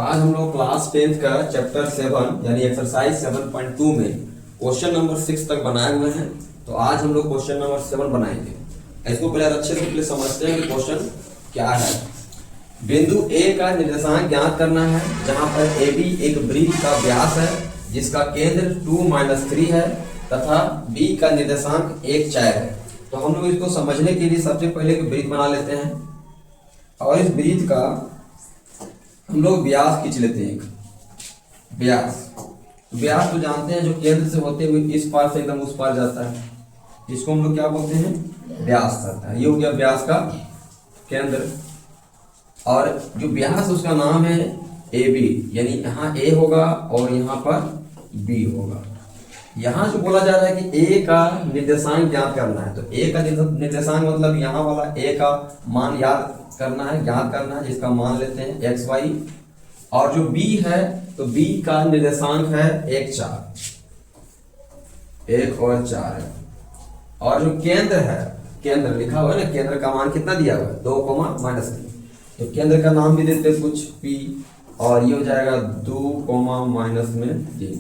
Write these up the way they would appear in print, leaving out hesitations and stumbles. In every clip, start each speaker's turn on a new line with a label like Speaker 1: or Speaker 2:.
Speaker 1: आज हम लोग क्लास 10th का चैप्टर 7 यानी एक्सरसाइज 7.2 में क्वेश्चन नंबर 6 तक बनाए हुए हैं। तो आज हम लोग क्वेश्चन नंबर 7 बनाएंगे। इसको पहले अच्छे से पहले समझते हैं कि क्वेश्चन क्या है। बिंदु ए का निर्देशांक ज्ञात करना है, जहां पर ए बी एक वृत्त का व्यास है जिसका केंद्र 2-3 है तथा बी का निर्देशांक 1-4 है। तो हम लोग इसको समझने के लिए सबसे पहले एक वृत्त बना लेते हैं और इस वृत्त का हम लोग व्यास खींच लेते हैं। व्यास तो जानते हैं, जो केंद्र से होते हुए इस पार से एकदम उस पार जाता है, इसको हम लोग क्या बोलते हैं, व्यास करता है। ये हो गया व्यास का केंद्र। और जो व्यास उसका नाम है ए बी, यानी यहाँ ए होगा और यहाँ पर बी होगा। यहाँ जो बोला जा रहा है कि ए का निर्देशांक ज्ञात करना है, तो ए का निर्देशांक मतलब यहाँ वाला ए का मान याद करना है, ज्ञात करना है, जिसका मान लेते हैं एक्स वाई। और जो बी है तो बी का निर्देशांक है 1 और 4 है। और जो केंद्र है, केंद्र लिखा हुआ है ना, केंद्र का मान कितना दिया हुआ है 2-3। तो केंद्र का नाम भी देते हैं कुछ पी, और ये हो जाएगा 2-3।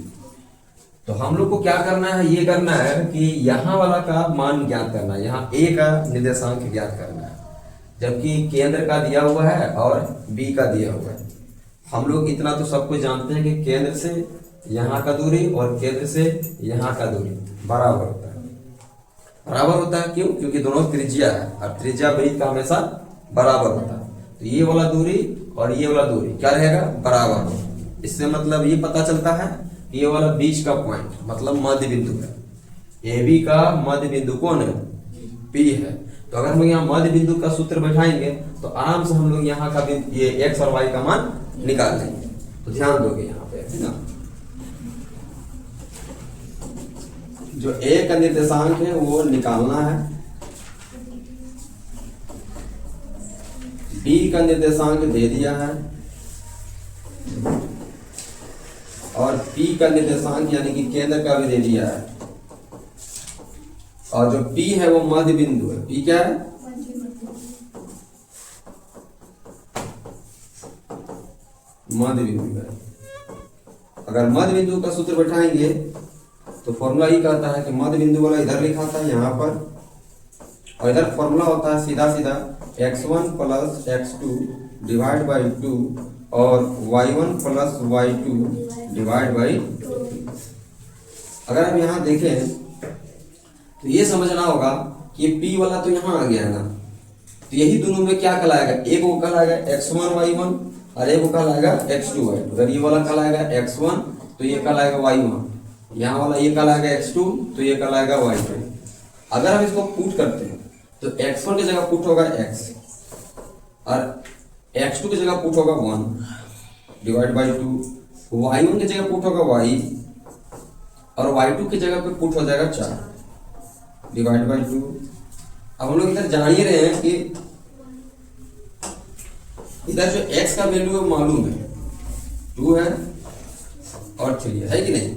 Speaker 1: तो हम लोग को क्या करना है, ये करना है कि यहाँ वाला का मान ज्ञात करना है, यहाँ ए का निर्देशांक ज्ञात करना है, जबकि केंद्र का दिया हुआ है और बी का दिया हुआ है। हम लोग इतना तो सब कुछ जानते हैं कि केंद्र से यहाँ का दूरी और केंद्र से यहाँ का दूरी बराबर होता है। बराबर होता है क्यों? क्योंकि दोनों त्रिज्या है और त्रिज्या वृत्त का हमेशा बराबर होता है। तो ये वाला दूरी और ये वाला दूरी क्या रहेगा, बराबर। इससे मतलब ये पता चलता है ये वाला बीच का पॉइंट मतलब मध्य बिंदु है। ए बी का मध्य बिंदु कौन है, पी है। तो अगर हम यहाँ मध्य बिंदु का सूत्र बैठाएंगे तो आराम से हम लोग यहाँ का ये एक्स और वाई का मान निकाल लेंगे। तो ध्यान दोगे यहाँ पे, है ना, जो ए का निर्देशांक है वो निकालना है, बी का निर्देशांक दे दिया है और पी का निर्देशांक यानी कि केंद्र का भी दे दिया है। और जो पी है वो मध्य बिंदु है। पी क्या है, मध्य बिंदु है। अगर मध्य बिंदु का सूत्र बैठाएंगे तो फॉर्मूला ही कहता है कि मध्य बिंदु वाला इधर लिखा था यहाँ पर, और इधर फॉर्मूला होता है सीधा सीधा x1 + x2 / 2 और y1 + y2 / 2। अगर हम यहाँ देखें तो ये समझना होगा कि P वाला तो यहाँ आ गया है ना, तो यही दोनों में क्या कहलाएगा, एक को कहलाएगा x1 y1 और एक को कहलाएगा x2 y2। अगर ये वाला कहलाएगा x1 तो ये कहलाएगा y1, यहाँ वाला ये कहलाएगा x2 तो ये कहलाएगा y2। अगर हम इसको पुट करते हैं तो x1 की जगह पुट होगा x और x2 की जगह पुट होगा 1 / 2, y1 की जगह पुट होगा y और y2 की जगह पे पुट हो जाएगा 4 / 2। अब हम लोग इधर जान ही रहे हैं कि इधर जो x का वैल्यू है मालूम है, 2 है और 3 है कि नहीं।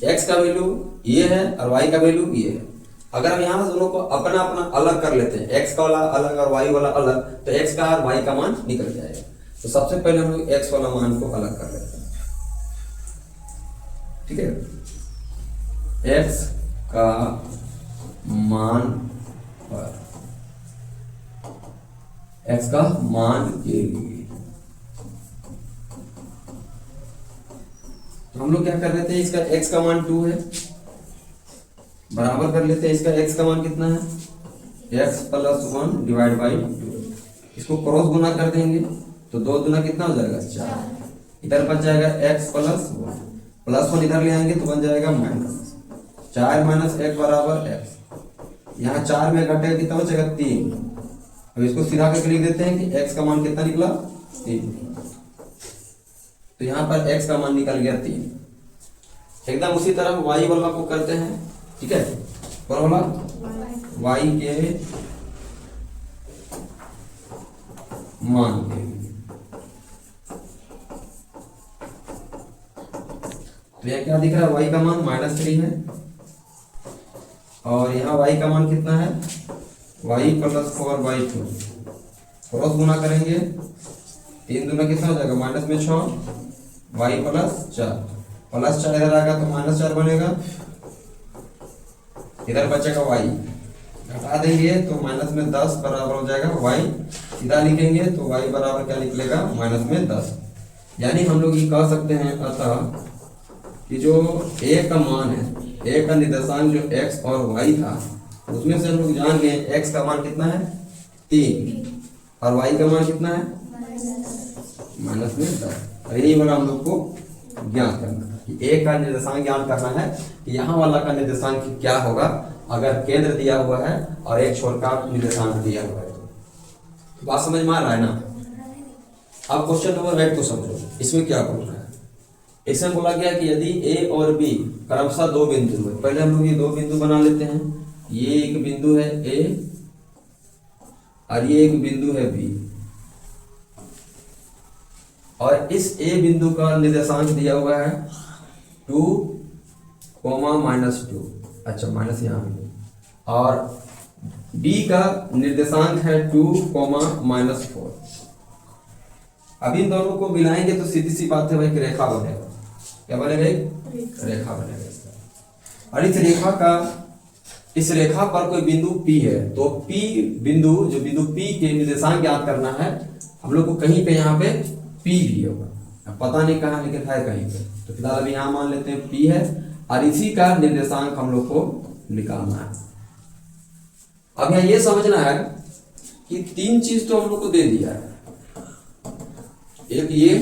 Speaker 1: x का वैल्यू ये है और y का वैल्यू ये है। अगर हम यहाँ दोनों को अपना अपना अलग कर लेते हैं, x का वाला अलग और y वाला अलग, तो x का और y का मान निकल जाएगा। तो सबसे पहले हम लोग x वाला मान को अलग कर लेते हैं, ठीक है। x का मान पर x का मान के लिए तो हम लोग क्या कर लेते हैं, इसका x का मान 2 है, बराबर कर लेते हैं इसका x का मान कितना है, x + 1 / 2। इसको क्रॉस गुना कर देंगे तो 2 दूना कितना हो जाएगा, 4। इधर बच जाएगा x + 1 इधर ले आएंगे तो बन जाएगा -4 - 1 = x। यहाँ 4 में घटेगा कितना बचेगा, 3। अब इसको सीधा करके लिख देते हैं कि x का मान कितना निकला, 3। तो यहाँ पर x का मान निकल गया 3। एकदम उसी तरह y वाला को करते हैं, ठीक है। फॉर्मूला y के मान के लिए, तो यह क्या दिख रहा है, y का मान -3 है और यहाँ y का मान कितना है, y + 4/2। क्रॉस गुना करेंगे 3 दूना कितना हो जाएगा माइनस में 6, y प्लस 4, प्लस 4 इधर आएगा तो माइनस 4 बनेगा, इधर बचेगा y, घटा देंगे तो माइनस में 10 बराबर हो जाएगा y, सीधा लिखेंगे तो y बराबर क्या निकलेगा माइनस में 10। यानी हम लोग ये कह सकते हैं अतः कि जो a का मान है, a का निर्देशांक जो x और y था उसमें से हम लोग जान गए x का मान कितना है 3 और y का मान कितना है माइनस में 10। और यही वाला हम लोग को ज्ञात करना है कि a का निर्देशांक ज्ञात करना है कि यहाँ वाला का निर्देशांक क्या होगा अगर केंद्र दिया हुआ है और एक छोर का निर्देशांक दिया हुआ है। तो बात समझ में आ रहा है ना। अब क्वेश्चन नंबर 8 को समझो, इसमें क्या बोल रहा है। इसमें बोला गया कि यदि a और b क्रमशः दो बिंदु है, पहले हम लोग ये दो बिंदु बना लेते हैं, ये एक बिंदु है a और ये एक बिंदु है b, और इस a बिंदु का निर्देशांक दिया हुआ है 2, -2, अच्छा माइनस यहाँ भी, और b का निर्देशांक है 2, -4। अब इन दोनों को मिलाएंगे तो सीधी सी बात है भाई कि रेखा बनेगा। क्या बनेगा? एक रेखा बनेगा इसका। और इस रेखा पर कोई बिंदु P है तो P बिंदु, जो बिंदु P के निर्देशांक ज्ञात करना है हम लोग को, कहीं पे यहाँ पे P भी होगा, अब पता नहीं कहाँ लेकिन है कहीं पे, तो फिलहाल अभी यहाँ मान लेते हैं P है और इसी का निर्देशांक हम लोग को निकालना है। अब यहाँ ये समझना है कि 3 चीज तो हम लोग को दे दिया है, एक ये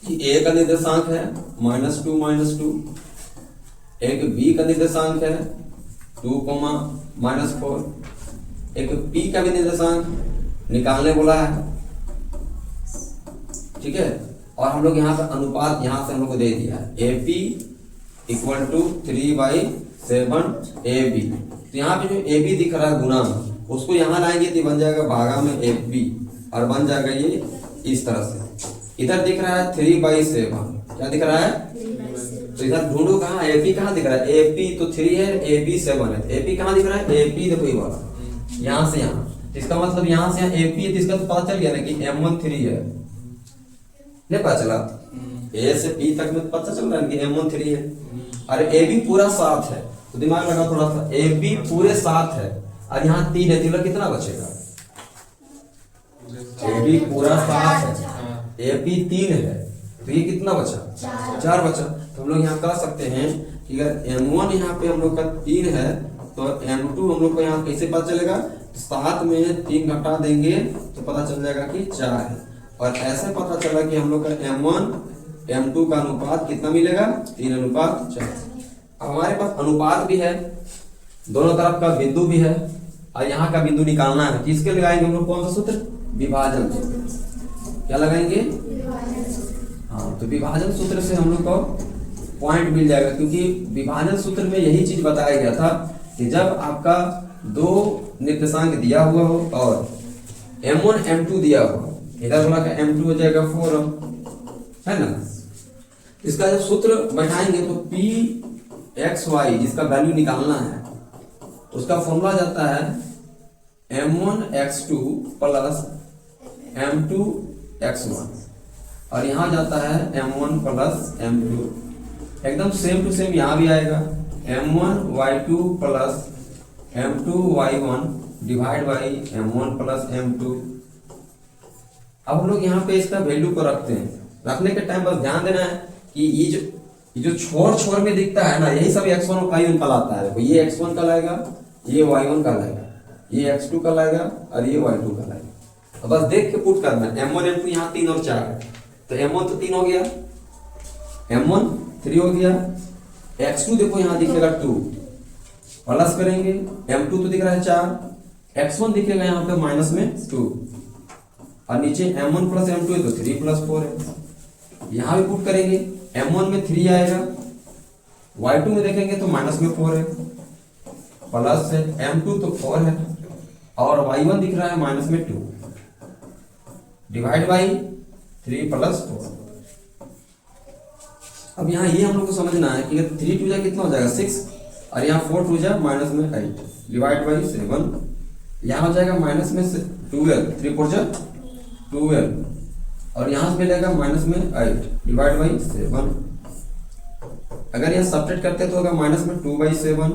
Speaker 1: कि a का निर्देशांक है -2, एक b का निर्देशांक है 2, -4, एक p का भी निर्देशांक निकालने बोला है, ठीक है। और हम लोग यहाँ पर अनुपात यहाँ से हम लोग को दे दिया है AP = 3/7 AB। तो यहाँ पे जो AB दिख रहा है गुना में, उसको यहाँ लाएंगे तो बन जाएगा भागा में AB और बन जाएगा ये इस तरह से। इधर दिख रहा है 3/7, क्या दिख रहा है? तो इधर ढूंढो कहाँ AP कहाँ दिख रहा है? AP तो 3 है, AB 7 है, AP कहाँ दिख रहा है? AP देखो ये वाला, यहाँ से यहाँ, इसका मतलब यहाँ से यहाँ AP है, तो इसका तो पता चल गया ना कि M1 3 है, नहीं पता चला? A से P तक में पता चल रहा है कि M1 3 है, और AB पूरा 7 है, तो दिमाग लगा थोड़ा सा, AB पूरे 7 है और यहाँ 3 है, तो कितना बचेगा? AB पूरा 7 है, AP 3 है, तो ये कितना बचा? 4 बचा। तो हम लोग यहाँ कह सकते हैं कि अगर M1 यहाँ पे हम लोग का 3 है तो M2 हम लोग को यहाँ कैसे पता चलेगा? 7 में 3 घटा देंगे तो पता चल जाएगा कि 4 है, और ऐसे पता चला कि हम लोग का M1 M2 का अनुपात कितना मिलेगा? 3:4। अब हमारे पास अनुपात भी है, दोनों तरफ का बिंदु भी है, और यहाँ का बिंदु निकालना है, किसके लगाएंगे हम लोग? कौन सा सूत्र? विभाजन सूत्र। क्या लगाएंगे? हाँ, तो विभाजन सूत्र से हम लोग को पॉइंट मिल जाएगा, क्योंकि विभाजन सूत्र में यही चीज बताया गया था कि जब आपका दो निर्देशांक दिया हुआ हो और M1 M2 दिया हुआ, इधर बोला का M2 हो जाएगा 4, है ना। इसका जब सूत्र बैठाएंगे तो Pxy जिसका वैल्यू निकालना है उसका फॉर्मूला जाता है M1x2 + M2x1, और यहाँ जाता है M1 + M2, एकदम सेम टू सेम यहाँ भी आएगा M1y2 + M2y1 / M1 + M2। अब हम लोग यहाँ पे इसका वैल्यू को रखते हैं, रखने के टाइम बस ध्यान देना है कि ये जो छोर में दिखता है ना, यही सब x1 और y1 कहलाता है। देखो ये x1 कहलाएगा, ये y1 कहलाएगा, ये x2 कहलाएगा और ये y2 कहलाएगा। अब बस देख के पुट करना है। M1 M2 यहाँ 3 और 4 है, तो M1 तो 3 हो गया, M1 3 हो गया, x2 देखो यहाँ दिखेगा 2, प्लस करेंगे, M2 तो दिख रहा है 4, x1 दिखेगा यहाँ पे माइनस में 2, और नीचे M1 + M2 है तो 3 + 4 है। यहाँ भी पुट करेंगे, M1 में 3 आएगा, y2 में देखेंगे तो माइनस में 4 है, प्लस है M2 तो 4 है, और y1 दिख रहा है माइनस में 2, डिवाइड बाई 3 + 4। अब यहाँ ये हम लोग को समझना है कि 3 2 जा कितना हो जाएगा 6, और यहाँ 4 2 जा माइनस में 8, डिवाइड बाई 7, यहाँ हो जाएगा माइनस में 12, 3 4 जा 12, और यहाँ से मिलेगा माइनस में 8 डिवाइड बाई 7। अगर यहाँ सब्ट्रैक्ट करते हैं तो होगा माइनस में 2/7,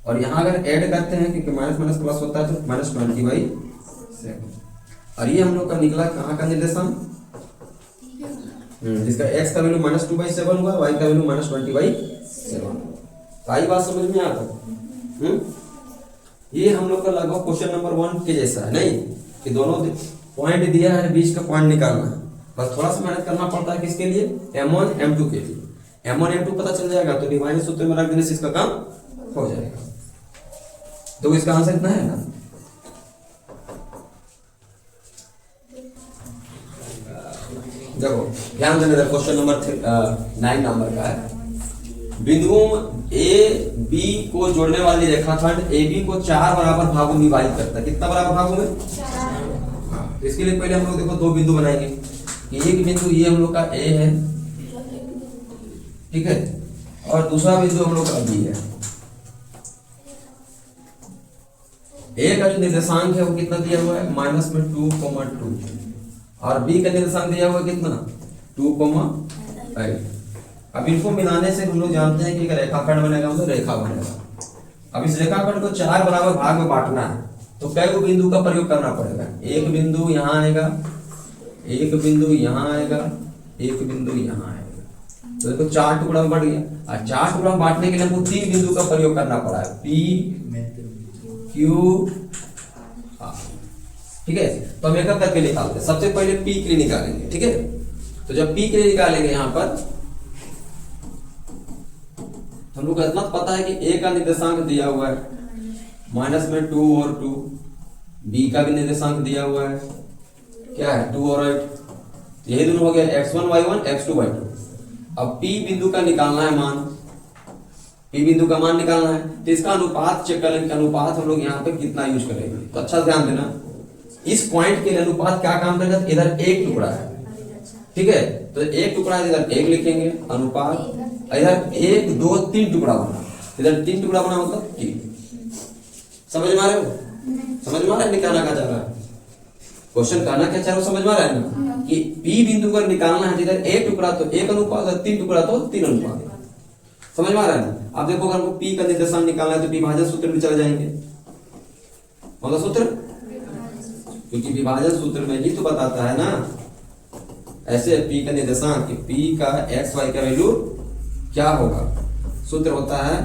Speaker 1: और यहाँ अगर ऐड करते हैं क्योंकि माइनस माइनस प्लस होता है तो माइनस 20/7। और ये हम लोग का निकला कहाँ का निर्देशांक, जिसका x का वैल्यू माइनस 2/7 हुआ, y का वैल्यू माइनस 20/7। आई बात समझ में आता? ये हम लोग का लगभग क्वेश्चन नंबर 1 के जैसा है, नहीं कि दोनों पॉइंट दिया है, बीच का पॉइंट निकालना है। बस थोड़ा सा मेहनत करना पड़ता है किसके लिए, m1 m2 के लिए। m1 m2 पता चल जाएगा तो डिवाइड सूत्र में रख देने से इसका काम हो जाएगा। तो इसका आंसर इतना है ना। देखो ध्यान देने क्वेश्चन नंबर 9 नंबर का है। बिंदुओं ए बी को जोड़ने वाली रेखाखंड ए बी को 4 बराबर भागों में विभाजित करता है। कितना बराबर भागों में? 4। तो इसके लिए पहले हम लोग देखो 2 बिंदु बनाएंगे कि एक बिंदु ये हम लोग का ए है, ठीक है, और दूसरा बिंदु हम लोग का बी है। ए का जो निर्देशांक है वो कितना दिया हुआ है, माइनस में 2,2, और बी का निर्देशांक दिया हुआ है कितना, 2,8। अब इनको मिलाने से हम लोग जानते हैं कि रेखाखंड बनेगा मतलब रेखा बनेगा। अब इस रेखाखंड को 4 बराबर भाग में बांटना है तो कई को बिंदु का प्रयोग करना पड़ेगा। एक बिंदु यहाँ आएगा, एक बिंदु यहाँ आएगा, एक बिंदु यहाँ आएगा। तो देखो 4 टुकड़ा में बढ़ गया, और 4 टुकड़ा में बांटने के लिए हमको 3 बिंदु का प्रयोग करना पड़ा है, P Q R। ठीक है, तो हम एक एक करके निकालते हैं। सबसे पहले P के लिए निकालेंगे, ठीक है। तो जब P के लिए निकालेंगे यहाँ पर हम लोग को इतना पता है कि A का निर्देशांक दिया हुआ है माइनस में 2 और 2, B का भी निर्देशांक दिया हुआ है क्या है, 2 और 8। यही दोनों हो गया x1 y1 x2 y2। अब P बिंदु का निकालना है मान, P बिंदु का मान निकालना है तो इसका अनुपात चेक करेंगे। अनुपात हम लोग यहाँ पे कितना यूज करेंगे, तो अच्छा ध्यान देना। इस पॉइंट के लिए अनुपात क्या काम करेगा, इधर एक टुकड़ा है, ठीक है, तो एक टुकड़ा है, इधर 1 लिखेंगे अनुपात, इधर 1 2 3 टुकड़ा बना, इधर 3 टुकड़ा बना मतलब 3। समझ में आ रहे हो? समझ में आ रहा है क्या कहना चाह रहा है क्वेश्चन, कहना क्या चाह रहा है समझ में आ रहा है ना, कि P बिंदु का निकालना है, इधर 1 टुकड़ा तो 1 अनुपात, 3 टुकड़ा तो 3 अनुपात। समझ में आ रहा है ना। अब देखो अगर हमको P का निर्देशांक निकालना है तो विभाजन सूत्र में चले जाएंगे। मतलब सूत्र, क्योंकि विभाजन सूत्र में ही तो बताता है ना। ऐसे P का निर्देशांक कि P का x y का वैल्यू क्या होगा, सूत्र होता है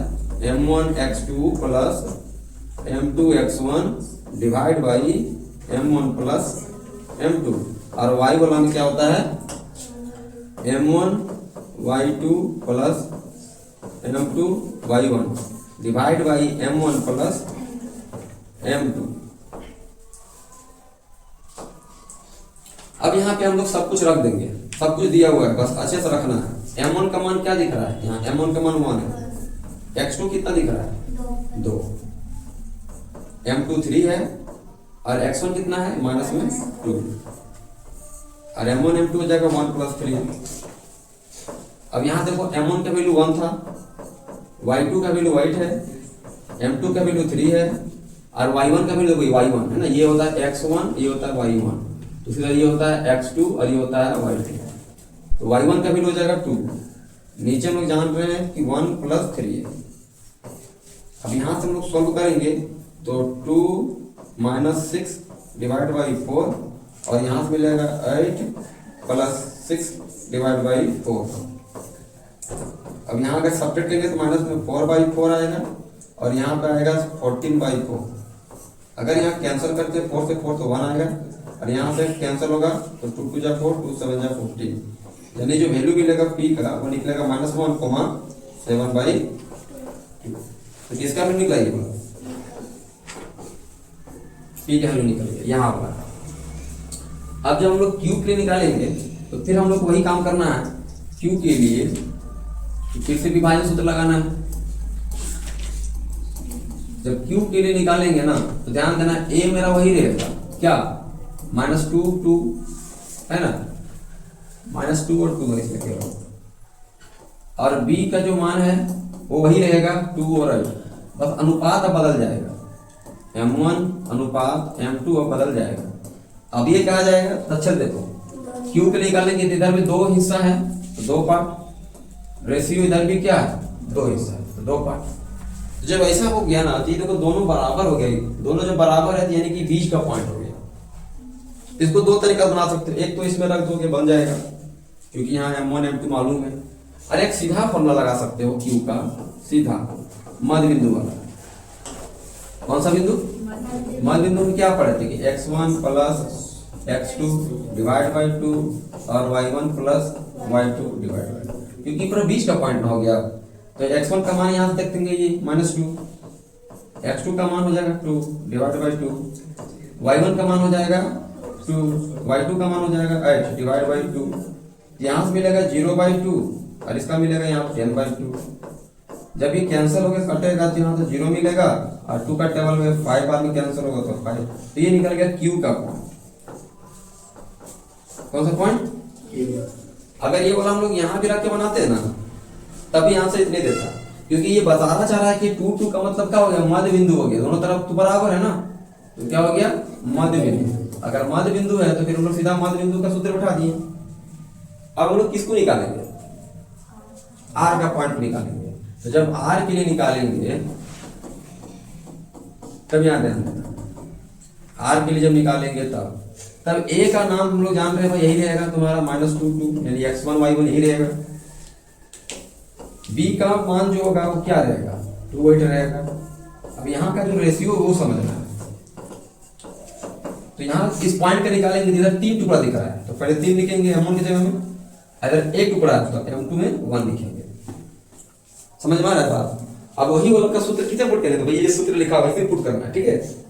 Speaker 1: m1 x2 plus m2 x1 divide by m1 plus m2, और y वाला में क्या होता है m1 y2 plus m2 y1 divide by m1 plus m2। अब यहाँ पे हम लोग सब कुछ रख देंगे, सब कुछ दिया हुआ है, बस अच्छे से रखना है। m1 का मान क्या दिख रहा है, यहाँ m1 का मान 1 है, x2 कितना दिख रहा है 2, m2 3 है, और x1 कितना है माइनस में 2, और m1 m2 हो जाएगा 1 प्लस 3। अब यहाँ देखो m1 का वैल्यू 1 था, y2 का वैल्यू 8 है, m2 का वैल्यू 3 है, और y1 का वैल्यू y1 है ना। ये होता है x1, ये होता है y1, तो फिर ये होता है x2 और ये होता है y2। तो y1 का वैल्यू हो जाएगा 2, नीचे हम लोग जान रहे हैं कि 1 प्लस 3 है। अब यहाँ से हम लोग सॉल्व करेंगे तो 2 माइनस 6 डिवाइड बाई 4, और यहाँ से मिलेगा 8 प्लस 6 डिवाइड बाई 4। अब यहाँ अगर सब्ट्रैक्ट करेंगे तो माइनस में 4/4 आएगा, और यहाँ पे आएगा 14/4। अगर यहाँ कैंसिल करते हैं 4 से 4 तो 1 आएगा, और यहाँ से कैंसिल होगा तो 2 2 जा 4, 2 7 जा 14, यानी जो वैल्यू मिलेगा P का वो निकलेगा -1,7/2। तो किसका वैल्यू निकला ये P का वैल्यू निकल गया यहाँ पर। अब जब हम लोग Q के लिए निकालेंगे तो फिर हम लोग वही काम करना है। Q के लिए फिर से विभाजन सूत्र लगाना है। जब Q के लिए निकालेंगे ना तो ध्यान देना A मेरा वही रहेगा क्या, -2 2 है ना, -2 और 2 इसमें केवल, और B का जो मान है वो वही रहेगा 2 और 8, बस अनुपात अब बदल जाएगा, m1 अनुपात m2 अब बदल जाएगा। अब ये कहा जाएगा, अच्छा देखो क्यू के लिए निकालेंगे तो इधर भी दो हिस्सा है तो दो पार्ट, रेशियो इधर भी क्या है दो हिस्सा है तो दो पार्ट। जब ऐसा हो गया ना तो देखो दोनों बराबर हो गए, दोनों जब बराबर है यानी कि बीच का पॉइंट हो गया। इसको दो तरीका बना सकते हो, एक तो इसमें रख दोगे बन जाएगा क्योंकि यहाँ M1 M2 मालूम है, और एक सीधा फॉर्मूला लगा सकते हो क्यू का, सीधा मध्य बिंदु वाला। कौन सा बिंदु? मध्य बिंदु में क्या पढ़े थे कि x1 plus x2 divide by 2 और y1 plus y2 divide by 2, क्योंकि पूरा बीच का पॉइंट हो गया तो x1 का मान यहाँ से देख देंगे ये -2, x2 का मान हो जाएगा 2 डिवाइड बाई 2, y1 का मान हो जाएगा 2, y2 का मान हो जाएगा 8 डिवाइड बाई 2, यहाँ से मिलेगा 0/2 और इसका मिलेगा यहाँ 10/2। जब ये कैंसिल होकर कटेगा तो यहाँ तो 0 मिलेगा और 2 का टेबल में 5 बार में कैंसिल होगा तो 5, तो ये निकल गया क्यू का पॉइंट। कौन सा पॉइंट? अगर ये बोला हम लोग यहाँ भी रख के बनाते हैं ना तभी यहाँ से इतने देता, क्योंकि ये बताना चाह रहा है कि 2 का मतलब क्या हो गया मध्य बिंदु हो गया, दोनों तरफ तो बराबर है ना, तो क्या हो गया मध्य बिंदु। अगर मध्य बिंदु है तो फिर हम लोग सीधा मध्य बिंदु का सूत्र बैठा दिए। अब हम लोग किसको निकालेंगे? आर का पॉइंट निकालेंगे। तो जब आर के लिए निकालेंगे तब यहाँ ध्यान देना, आर के लिए जब निकालेंगे तब ए का नाम हम लोग जान रहे हैं यही रहेगा तुम्हारा -2 यानी x1 y1 यही रहेगा। बी का मान जो होगा वो क्या रहेगा 2/8 रहेगा। अब यहाँ का जो रेशियो वो समझना है, तो यहाँ इस पॉइंट का निकालेंगे, इधर 3 टुकड़ा दिख रहा है तो पहले 3 लिखेंगे M1 की जगह में, अगर एक टुकड़ा है तो M2 में 1 लिखेंगे। समझ में आ रहा है बात? अब वही वाला का सूत्र कितने पुट करें तो भाई ये सूत्र लिखा हुआ है पुट करना है, ठीक है।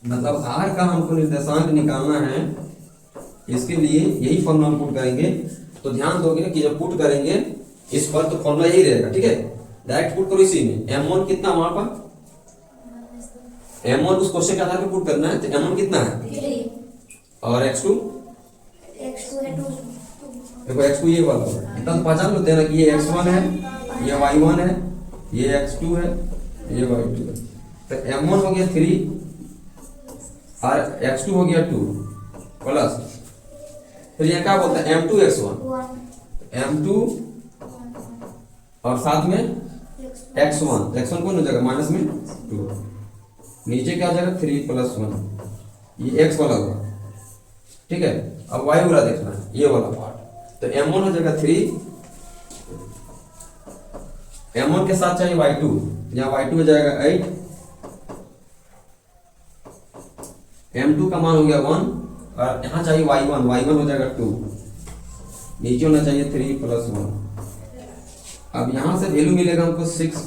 Speaker 1: मतलब आर का हमको निर्देशांक निकालना है, इसके लिए यही फॉर्मूला हम पुट करेंगे। तो ध्यान दोगे कि जब पुट करेंगे इस पर तो फॉर्मूला यही रहेगा, ठीक है। डायरेक्ट पुट करो इसी में। M1 कितना वहां पर M1 उस क्वेश्चन के आधार पर पुट करना है, तो M1 कितना है
Speaker 2: 3
Speaker 1: और x2
Speaker 2: है 2।
Speaker 1: देखो x2 ये वाला इतना तो पहचान लेते हैं ना कि ये x1 है, ये y1 है, ये x2 है, ये y2 है। तो M1 हो गया 3 और x2 हो गया 2 प्लस फिर ये क्या बोलता है M2 x1 M2 और साथ में x1 x1 कौन हो जाएगा माइनस में 2, नीचे क्या हो जाएगा 3 + 1, ये x वाला होगा, ठीक है। अब y वाला देखना है ये वाला पार्ट, तो M1 हो जाएगा 3, M1 के साथ चाहिए y2, यहाँ y2 हो जाएगा 8, M2 का मान हो गया 1 और यहाँ चाहिए y1 हो जाएगा 2, नीचे होना चाहिए 3 + 1। अब यहाँ से वैल्यू मिलेगा हमको 6 +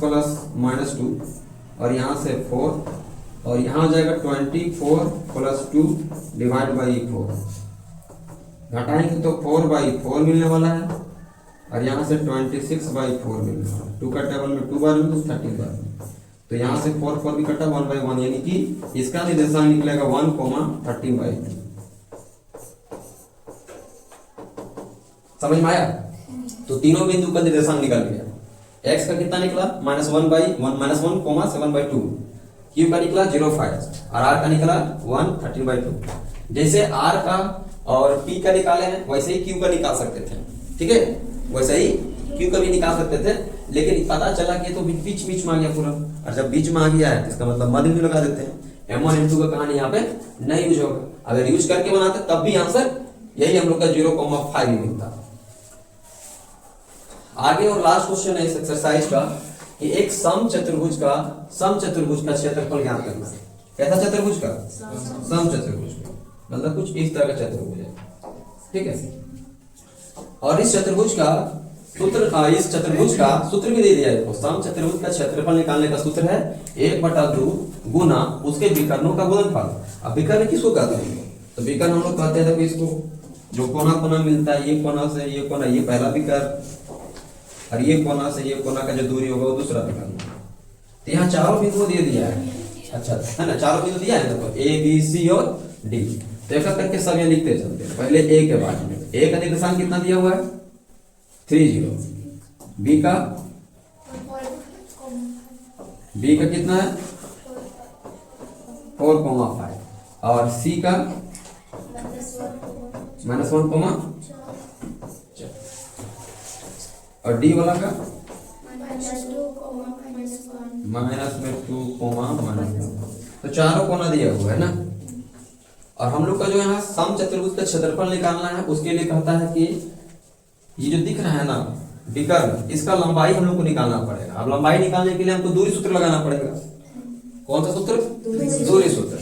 Speaker 1: -2 और यहाँ से 4 और यहाँ हो जाएगा 24 + 2 डिवाइड बाई 4, घटाएंगे तो 4/4 मिलने वाला है और यहाँ से 26/4 मिलने वाला है। 2 का टेबल में 2 बार में तो 30 बार में, तो यहाँ से 4 भी कटा 1/1 यानी कि इसका निर्देशांक निकलेगा 1,13/2। समझ में आया? तो तीनों बिंदु का निर्देशांक निकल गया। x का कितना निकला -1 7/2, q का निकला 0.5 और r का निकला 113/2। जैसे r का और p का निकाले हैं वैसे ही q का निकाल सकते थे, ठीक है, वैसे ही q का भी निकाल सकते थे, लेकिन पता चला कि तो बीच में आ गया पूरा, और जब बीच में आ गया है इसका मतलब मध्य बिंदु लगा देते हैं। M1 M2 का कहानी यहाँ पे नहीं यूज होगा, अगर यूज करके बनाते तब भी आंसर यही हम लोग का 0,5 ही मिलता। आगे और लास्ट क्वेश्चन है इस एक्सरसाइज का कि एक समचतुर्भुज का क्षेत्रफल ज्ञात करना है। कैसा चतुर्भुज का? समचतुर्भुज का, मतलब कुछ इस तरह का चतुर्भुज है, ठीक है। और इस चतुर्भुज का सूत्र भी दे दिया है। समचतुर्भुज का क्षेत्रफल निकालने का सूत्र है 1/2 गुना उसके विकर्णों का गुणनफल। अब विकर्ण किसको कहते हैं? तो विकर्ण हम लोग कहते हैं देखो इसको जो कोना मिलता है, ये कोना से ये कोना, ये पहला विकर्ण, और ये कोना से ये कोना का जो दूरी होगा वो दूसरा विकर्ण। तो यहाँ चारों बिंदु दे दिया है, अच्छा है ना, चारों बिंदु दिया है देखो A B C और D। तो एक करके सब यहाँ लिखते चलते हैं। पहले A के बाद में A का निर्देशांक कितना दिया हुआ है 30, B का कितना है 4,5 और C का -1 कोमा, और डी वाला का
Speaker 2: -2, -1।
Speaker 1: -2 कोमा -1। तो चारों कोना दिया हुआ है ना। और हम लोग का जो यहाँ सम चतुर्भुज का क्षेत्रफल निकालना है, उसके लिए कहता है कि ये जो दिख रहा है ना विकर्ण, इसका लंबाई हम लोग को निकालना पड़ेगा। अब लंबाई निकालने के लिए हमको दूरी सूत्र लगाना पड़ेगा। कौन सा सूत्र? दूरी सूत्र।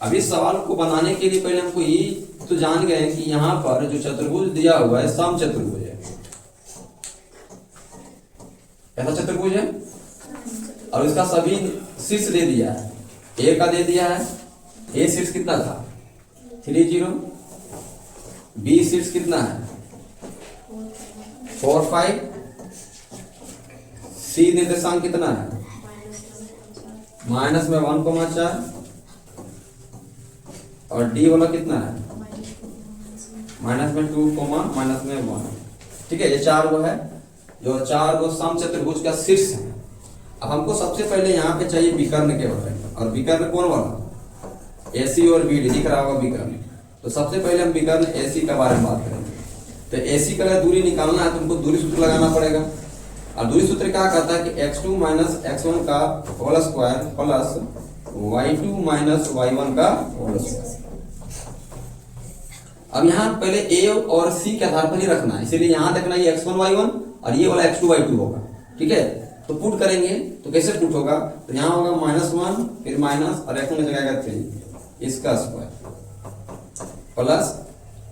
Speaker 1: अब इस सवाल को बनाने के लिए पहले हमको ये तो जान गए कि यहाँ पर जो चतुर्भुज दिया हुआ है सम चतुर्भुज है। कैसा चतुर्भुज है? और इसका सभी शीर्ष दे दिया है। ए का दे दिया है, ए शीर्ष कितना था? 30। बी शीर्ष कितना है? 4, 5। सी निर्देशांक कितना है? -1, 4। और डी वाला कितना है? -2, -1। ठीक है, ये चार वो है जो चार वो सम चतुर्भुज का शीर्ष है। अब हमको सबसे पहले यहाँ पे चाहिए विकर्ण के बारे में। और विकर्ण कौन वाला? AC और BD दिख रहा होगा विकर्ण। तो सबसे पहले हम विकर्ण AC के बारे में बात करेंगे। तो AC का अगर दूरी निकालना है तो हमको दूरी सूत्र लगाना पड़ेगा। और दूरी सूत्र क्या कहता है कि x2 - x1 का whole square plus y2 - y1 का होल स्क्वायर। अब यहाँ पहले A और C के आधार पर ही रखना है, इसीलिए यहाँ देखना ये x1 y1 और ये वाला x2 y2 होगा। ठीक है, तो पुट करेंगे तो कैसे पुट होगा? तो यहाँ होगा -1 फिर माइनस और x1 में जाएगा 3 इसका स्क्वायर प्लस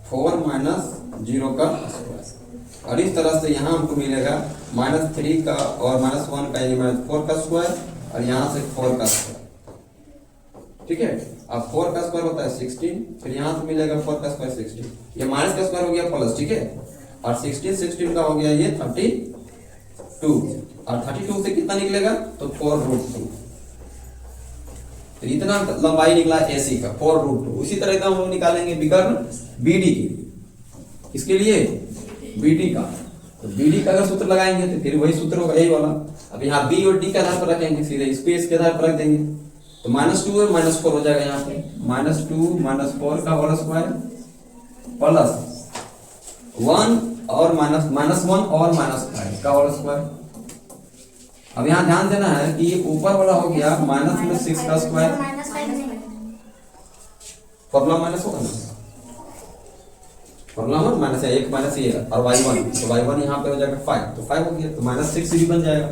Speaker 1: 4 - 0 का स्क्वायर। और इस तरह से यहाँ हमको मिलेगा -3 का और -1 का यानी -4 का स्क्वायर और यहाँ से 4 का स्क्वायर। ठीक है, अब 4 का स्क्वायर होता है 16, फिर यहाँ से मिलेगा 4 का स्क्वायर 16, ये माइनस का स्क्वायर हो गया प्लस। ठीक है, और 16 का हो गया ये 32 और 32 से कितना निकलेगा? तो 4√2। तो इतना लंबाई निकला AC का 4√2। उसी तरह का हम लोग निकालेंगे विकर्ण BD की। किसके लिए? BD का। तो BD का अगर सूत्र लगाएंगे तो फिर वही सूत्र होगा यही वाला। अब यहाँ B और D के आधार पर रखेंगे, सीधे स्पेस के आधार पर रख देंगे। तो -2 और -4 हो जाएगा यहाँ पे। -2 - 4 का होल स्क्वायर प्लस 1 और -1 और -5 का होल स्क्वायर। अब यहाँ ध्यान देना है कि ये ऊपर वाला हो गया -6 का स्क्वायर। फॉर्मूला माइनस होगा ना, फॉर्मूला माइनस है, 1 माइनस ये और y1, तो y1 यहाँ पे हो जाएगा 5, तो 5 हो गया, तो -6 भी बन जाएगा।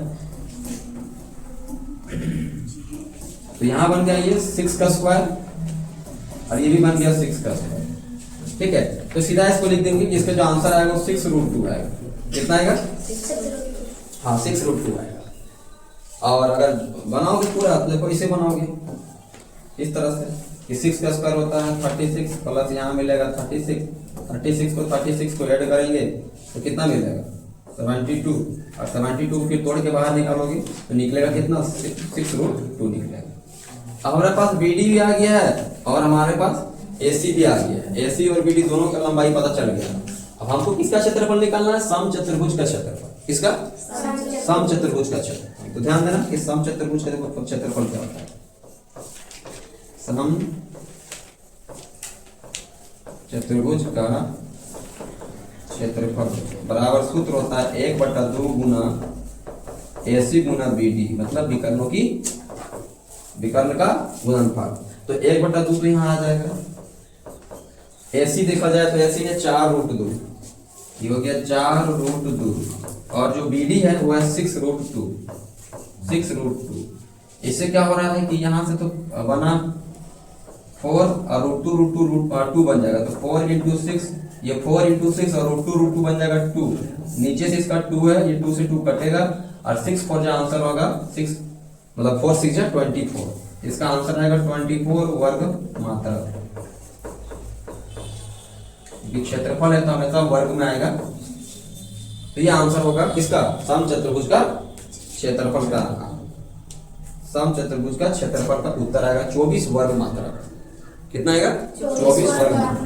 Speaker 1: तो यहाँ बन गया ये 6 का स्क्वायर और ये भी बन गया 6 का स्क्वायर। ठीक है, तो सीधा इसको लिख देंगे कि इसका जो आंसर आएगा वो 6√2 आएगा। कितना आएगा? हाँ 6√2 आएगा। और अगर बनाओगे पूरा तो देखो इसे बनाओगे इस तरह से कि 6 का स्क्वायर होता है 36 प्लस यहाँ मिलेगा 36 को ऐड करेंगे तो कितना मिलेगा? 72 और 72 को फिर तोड़ के बाहर निकालोगे तो निकलेगा कितना? 6√2 निकलेगा। अब हमारे पास BD भी आ गया है और हमारे पास AC भी आ गया है। AC और BD दोनों का लंबाई पता चल गया। अब हमको किसका क्षेत्रफल निकालना है? सम चतुर्भुज का क्षेत्रफल। किसका? सम चतुर्भुज का क्षेत्रफल। तो ध्यान देना कि सम चतुर्भुज का क्षेत्रफल क्या होता है। सम चतुर्भुज का क्षेत्रफल बराबर सूत्र होता है 1/2 गुना AC गुना BD, मतलब विकर्ण का गुणनफल। तो 1/2 तो यहाँ आ जाएगा। AC देखा जाए तो AC है 4√2, ये हो गया 4√2 और जो BD है वो है 6√2। इससे क्या हो रहा है कि यहाँ से तो बना 4 और √2 बन जाएगा, तो 4 × 6, ये 4 × 6 और √2 बन जाएगा 2। नीचे से इसका 2 है, ये 2 से 2 कटेगा और 6 4 जो आंसर होगा 6 मतलब 4 6 है 24। इसका आंसर आएगा 24 वर्ग मात्रा। क्षेत्रफल है तो हमेशा वर्ग में आएगा, तो ये आंसर होगा किसका? सम चतुर्भुज का क्षेत्रफल का। सम चतुर्भुज का क्षेत्रफल का उत्तर आएगा 24 वर्ग मात्रा। कितना आएगा? 24 वर्ग मात्रा।